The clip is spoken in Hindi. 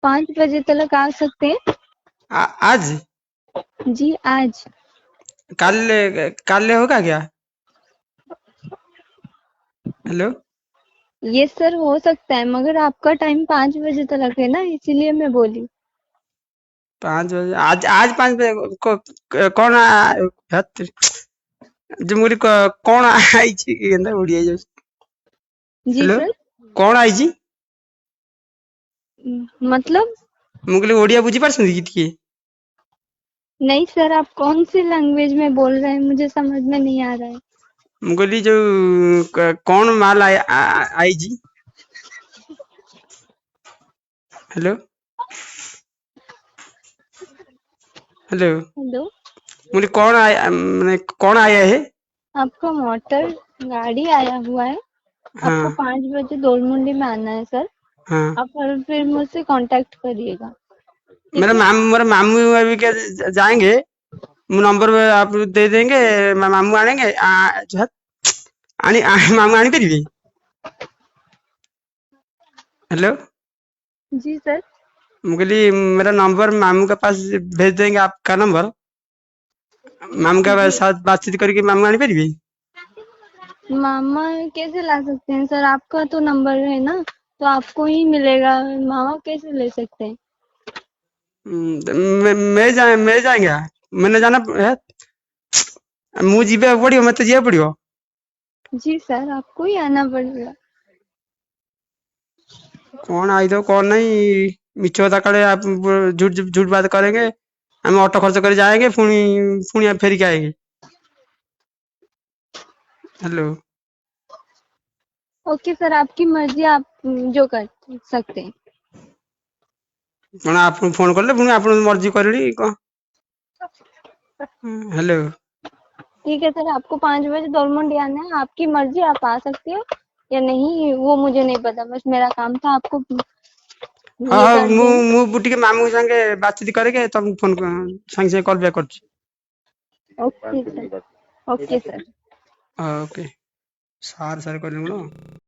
5 बजे तक आ सकते हैं? आज? जी आज। कल? कल होगा क्या? हेलो। ये सर हो सकता है, मगर आपका टाइम 5 बजे तक है ना, इसीलिए मैं बोली। 5 बजे? आज आज 5 बजे कौन जो मुझे कौन आई उड़ी जाऊँ। जी हेलो। सर। कौन आई? मतलब? मुझे ओडिया बुझी पारछंती कि टिके? नहीं सर, आप कौन सी लैंग्वेज में बोल रहे हैं, मुझे समझ में नहीं आ रहा है। मुझे जो कौन माल आई जी? हेलो। हेलो। हेलो। मुझे कौन आया, मैंने कौन आया है? आपका मोटर गाड़ी आया हुआ है। आपको हाँ 5 बजे दोलमुंडी में आना है सर। हाँ। आप फिर मुझसे कांटेक्ट करिएगा। ठीक मेरा है। मामू, मेरा मामू अभी क्या जाएंगे, नंबर आप दे देंगे, मामू आनेंगे मामू आनी पारिबे? हेलो। जी सर। मुझे मेरा नंबर मामू के पास भेज देंगे, आपका नंबर मामू के जी। साथ बातचीत करके मामू आनी पारिबे? मामा कैसे ला सकते हैं सर? आपका तो नंबर है ना, तो आपको ही मिलेगा। मामा कैसे ले सकते हैं? मैं जाएंगे, मैंने जाना है, ମୁଁ ଯିବାକୁ ପଡିବ, ମତେ ଯିବାକୁ ପଡିବ? जी सर, आपको ही आना पड़ेगा। कौन आई दो कौन नहीं, मिछ कथा काले आप झूठ झूठ बात करेंगे, हम ऑटो खर्च कर जाएंगे, पुणी फेरी के आएंगे। हेलो। ओके सर, आपकी मर्जी, आप जो कर सकते हैं। कौन आप फोन कले पुणी आप मर्जी करनी कौन? हेलो। ठीक है सर, आपको 5 बजे दोलमुंडी आना है, आपकी मर्जी, आप आ सकते हो या नहीं वो मुझे नहीं पता, बस मेरा काम था आपको हाँ ये हाँ, कर देना। ମୁଁ ଟିକେ ମାମୁଁ ସାଙ୍ଗେ ବାତଚିତ କରିके ତମକୁ ଫୋन ସାଙ୍ଗେ ସାଙ୍ଗେ କଲ୍ ବ୍ୟାକ୍ କରୁଛି। Okay sir. Okay sir. Okay. Sir sir କହିଲେ କଣ?